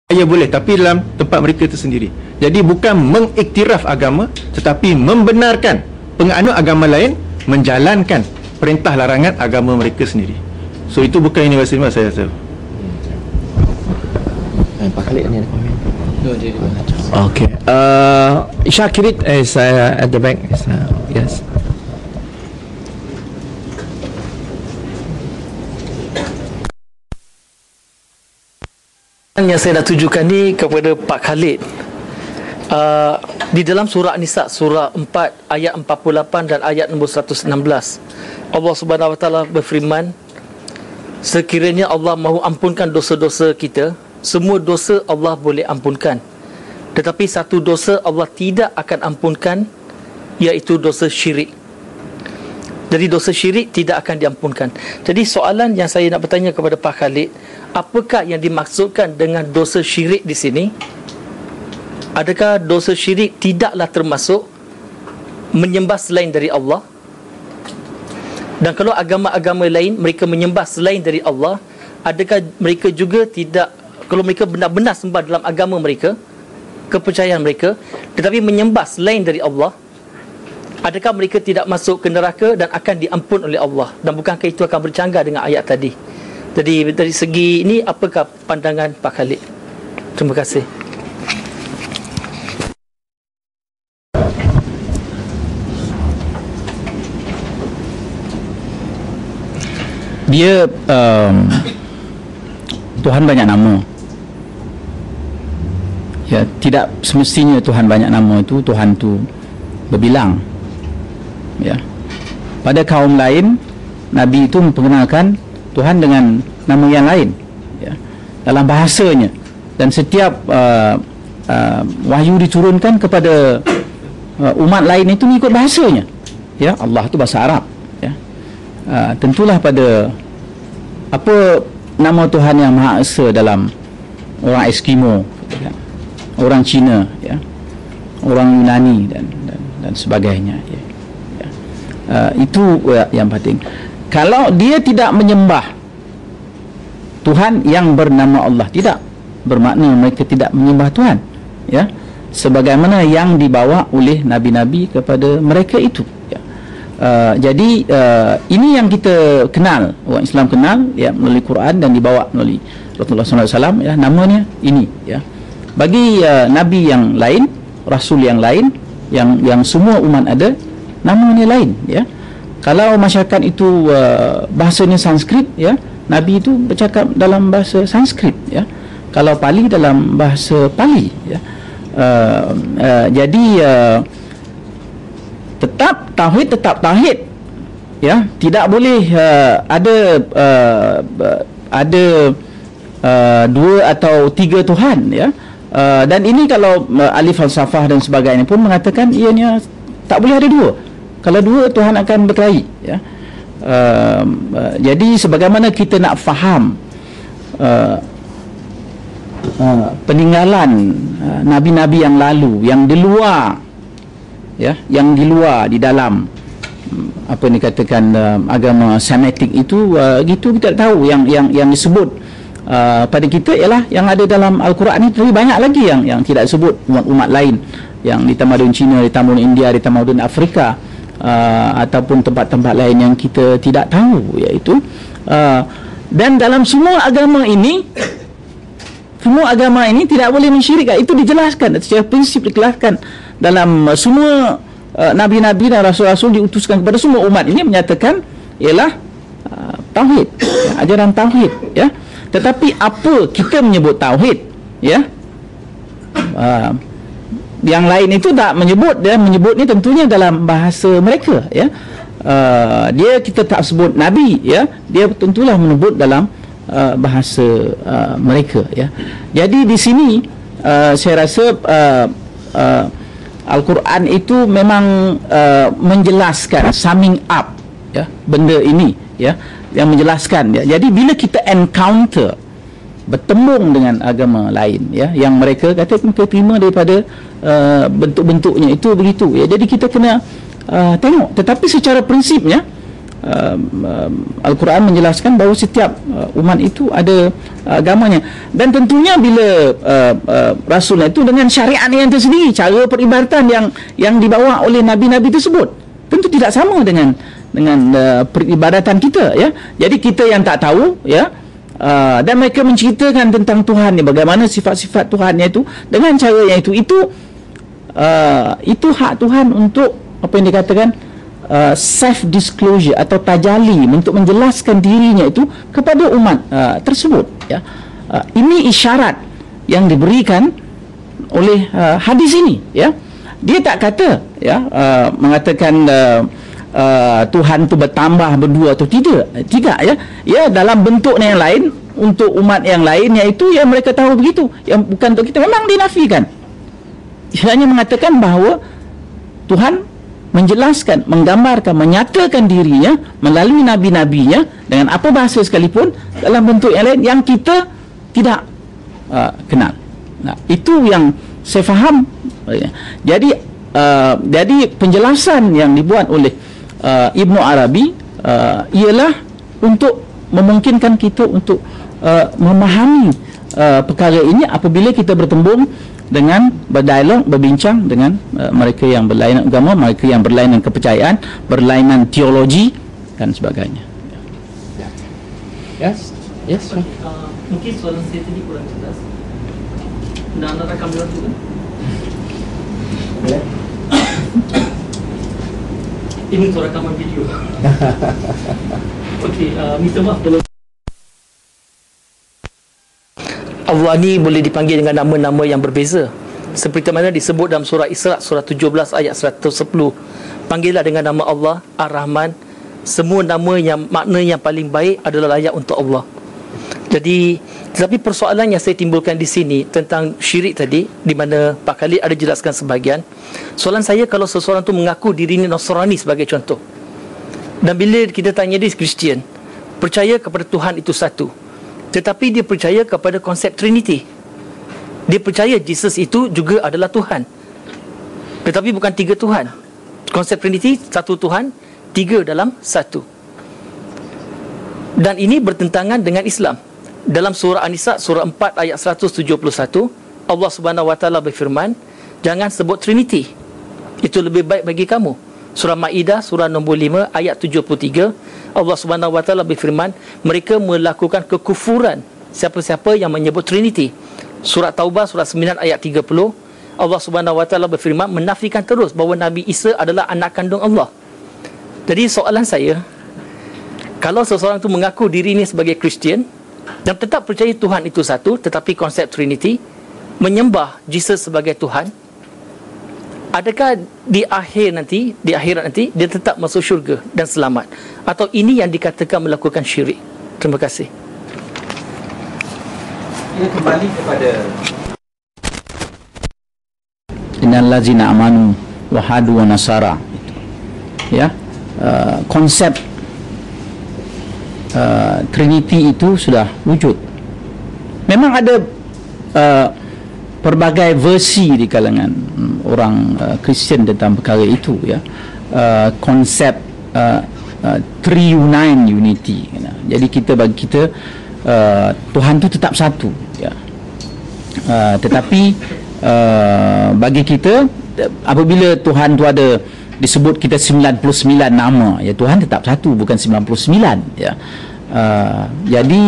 Ya boleh, tapi dalam tempat mereka tersendiri. Jadi bukan mengiktiraf agama, tetapi membenarkan penganut agama lain menjalankan perintah larangan agama mereka sendiri. So itu bukan universal, saya rasa. Pak Khalid ni ada komen. Okay. Syakirit is at the back. Yes. Yang saya nak tujukan ni kepada Pak Khalid, di dalam surah Nisa surah 4 ayat 48 dan ayat nombor 116, Allah Subhanahu Wa Taala berfirman, sekiranya Allah mahu ampunkan dosa-dosa kita, semua dosa Allah boleh ampunkan, tetapi satu dosa Allah tidak akan ampunkan, iaitu dosa syirik. Jadi dosa syirik tidak akan diampunkan. Jadi soalan yang saya nak bertanya kepada Pak Khalid, apakah yang dimaksudkan dengan dosa syirik di sini? Adakah dosa syirik tidaklah termasuk menyembah selain dari Allah? Dan kalau agama-agama lain mereka menyembah selain dari Allah, adakah mereka juga tidak, kalau mereka benar-benar sembah dalam agama mereka, kepercayaan mereka, tetapi menyembah selain dari Allah, adakah mereka tidak masuk ke neraka dan akan diampun oleh Allah? Dan bukankah itu akan bercanggah dengan ayat tadi? Jadi dari segi ini, apakah pandangan Pak Khalid? Terima kasih. Dia Tuhan banyak nama. Ya, tidak semestinya Tuhan banyak nama itu Tuhan tu berbilang. Ya. Pada kaum lain, Nabi itu memperkenalkan Tuhan dengan nama yang lain, ya, dalam bahasanya. Dan setiap wahyu diturunkan kepada umat lain itu mengikut bahasanya. Ya, Allah itu bahasa Arab. Ya. Tentulah pada apa nama Tuhan yang Maha Esa dalam orang Eskimo, ya, orang Cina, ya, orang Yunani dan sebagainya. Ya. Itu yang penting. Kalau dia tidak menyembah Tuhan yang bernama Allah, tidak bermakna mereka tidak menyembah Tuhan, ya, sebagaimana yang dibawa oleh nabi-nabi kepada mereka itu, ya. Jadi ini yang kita kenal, orang Islam kenal, ya, melalui Quran dan dibawa melalui Rasulullah SAW, ya, namanya ini, ya. Bagi nabi yang lain, rasul yang lain, yang semua umat ada, namanya lain, ya. Kalau masyarakat itu bahasanya Sanskrit, ya, nabi itu bercakap dalam bahasa Sanskrit, ya. Kalau Pali dalam bahasa Pali, ya. Jadi tetap tauhid, ya. Tidak boleh ada dua atau tiga Tuhan, ya. Dan ini kalau ahli falsafah dan sebagainya pun mengatakan ianya tak boleh ada dua. Kalau dua, Tuhan akan berkelahi, ya. Jadi sebagaimana kita nak faham peninggalan nabi-nabi yang lalu, yang di luar, ya, yang di luar, di dalam apa ni katakan agama Semitik itu, gitu kita tahu yang disebut pada kita ialah yang ada dalam Al-Quran ini. Tapi banyak lagi yang tidak disebut umat-umat lain, yang di tamadun Cina, di tamadun India, di tamadun Afrika, ataupun tempat-tempat lain yang kita tidak tahu, iaitu dan dalam semua agama ini tidak boleh mensyirikkan. Itu dijelaskan secara prinsip, dijelaskan dalam semua nabi-nabi dan rasul-rasul diutuskan kepada semua umat ini, menyatakan ialah tauhid, ya, ajaran tauhid, ya. Tetapi apa kita menyebut tauhid, ya, yang lain itu tak menyebut, dia menyebut ni tentunya dalam bahasa mereka, ya. Kita tak sebut nabi, ya, dia tentulah menyebut dalam bahasa mereka, ya. Jadi di sini saya rasa Al-Quran itu memang menjelaskan, summing up, ya, benda ini, ya, yang menjelaskan, ya. Jadi bila kita encounter, bertembung dengan agama lain, ya, yang mereka kata mereka terima daripada bentuk-bentuknya itu begitu, ya. Jadi kita kena tengok. Tetapi secara prinsipnya Al-Quran menjelaskan bahawa setiap umat itu ada agamanya, dan tentunya bila Rasul itu dengan syariat yang tersendiri, cara peribadatan yang dibawa oleh nabi-nabi tersebut tentu tidak sama dengan peribadatan kita, ya. Jadi kita yang tak tahu, ya, dan mereka menceritakan tentang Tuhan ni, bagaimana sifat-sifat Tuhannya itu dengan cara yang itu hak Tuhan untuk apa yang dikatakan self disclosure atau tajali, untuk menjelaskan dirinya itu kepada umat tersebut, ya. Ini isyarat yang diberikan oleh hadis ini, ya. Dia tak kata, ya, mengatakan Tuhan tu bertambah, berdua atau tidak, ya. Ya, dalam bentuk yang lain untuk umat yang lain, iaitu yang mereka tahu begitu, yang bukan untuk kita, memang dinafikan. Ia hanya mengatakan bahawa Tuhan menjelaskan, menggambarkan, menyatakan dirinya melalui nabi-nabinya dengan apa bahasa sekalipun, dalam bentuk yang lain yang kita tidak kenal. Nah, itu yang saya faham. Jadi penjelasan yang dibuat oleh Ibnu Arabi ialah untuk memungkinkan kita untuk memahami perkara ini apabila kita bertembung dengan berdialog, berbincang dengan mereka yang berlainan agama, mereka yang berlainan kepercayaan, berlainan teologi dan sebagainya. Yes, yes. Mungkin soalan saya tadi kurang jelas. Nak rakam dulu tu kan? Boleh. Ini untuk rakaman video. Okey, minta maaf kalau Allah ni boleh dipanggil dengan nama-nama yang berbeza, seperti mana disebut dalam surah Isra surah 17 ayat 110. Panggillah dengan nama Allah Ar-Rahman. Semua nama yang makna yang paling baik adalah layak untuk Allah. Jadi, tetapi persoalan yang saya timbulkan di sini tentang syirik tadi, di mana Pak Khalid ada jelaskan sebahagian. Soalan saya, kalau seseorang tu mengaku dirinya Nasrani sebagai contoh, dan bila kita tanya dia Kristian, percaya kepada Tuhan itu satu, tetapi dia percaya kepada konsep Trinity. Dia percaya Jesus itu juga adalah Tuhan, tetapi bukan tiga Tuhan. Konsep Trinity, satu Tuhan, tiga dalam satu. Dan ini bertentangan dengan Islam. Dalam surah An-Nisa surah 4 ayat 171, Allah Subhanahu wa taala berfirman, jangan sebut Trinity, itu lebih baik bagi kamu. Surah Maidah surah nombor 5 ayat 73, Allah Subhanahu wa taala berfirman, mereka melakukan kekufuran siapa-siapa yang menyebut Trinity. Surah Taubah surah 9 ayat 30, Allah Subhanahu wa taala berfirman, menafikan terus bahawa Nabi Isa adalah anak kandung Allah. Jadi soalan saya, kalau seseorang itu mengaku diri ini sebagai Kristian dan tetap percaya Tuhan itu satu, tetapi konsep Trinity, menyembah Jesus sebagai Tuhan, adakah di akhirat nanti dia tetap masuk syurga dan selamat, atau ini yang dikatakan melakukan syirik? Terima kasih. Ini kembali kepada innal ladzina amanu wa hadu wa nasara, ya. Konsep Trinity itu sudah wujud. Memang ada pelbagai versi di kalangan orang Kristian tentang perkara itu, ya. Konsep triunine unity, ya. Jadi bagi kita Tuhan itu tetap satu, ya. Tetapi bagi kita, apabila Tuhan itu ada disebut kita 99 nama, ya, Tuhan tetap satu, bukan 99, ya. Jadi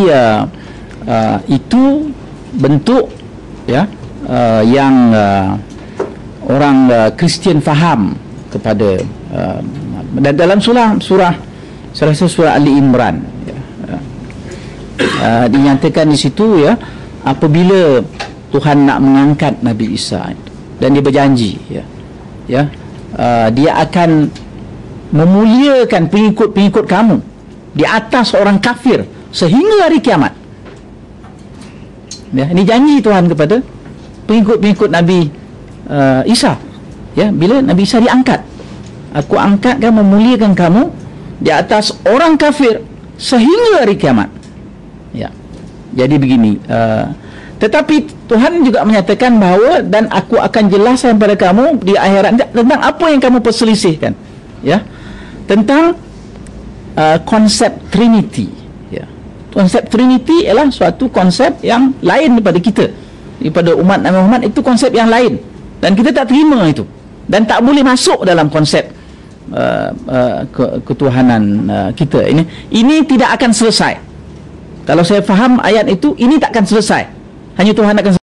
itu bentuk, ya, yang orang Kristian faham kepada dan dalam surah Ali Imran, ya, dinyatakan di situ, ya, apabila Tuhan nak mengangkat Nabi Isa dan dia berjanji, ya, dia akan memuliakan pengikut-pengikut kamu di atas orang kafir sehingga hari kiamat. Ya, ini janji Tuhan kepada pengikut-pengikut Nabi Isa, ya, bila Nabi Isa diangkat, aku angkatkan, memuliakan kamu di atas orang kafir sehingga hari kiamat, ya. Jadi begini, tetapi Tuhan juga menyatakan bahawa, dan aku akan jelaskan pada kamu di akhirat tentang apa yang kamu perselisihkan, ya, tentang konsep Trinity. Ya. Konsep Trinity ialah suatu konsep yang lain daripada kita, daripada umat Nabi Muhammad. Itu konsep yang lain dan kita tak terima itu, dan tak boleh masuk dalam konsep ketuhanan kita. Ini tidak akan selesai. Kalau saya faham ayat itu, ini tak akan selesai. Hanya Tuhan akan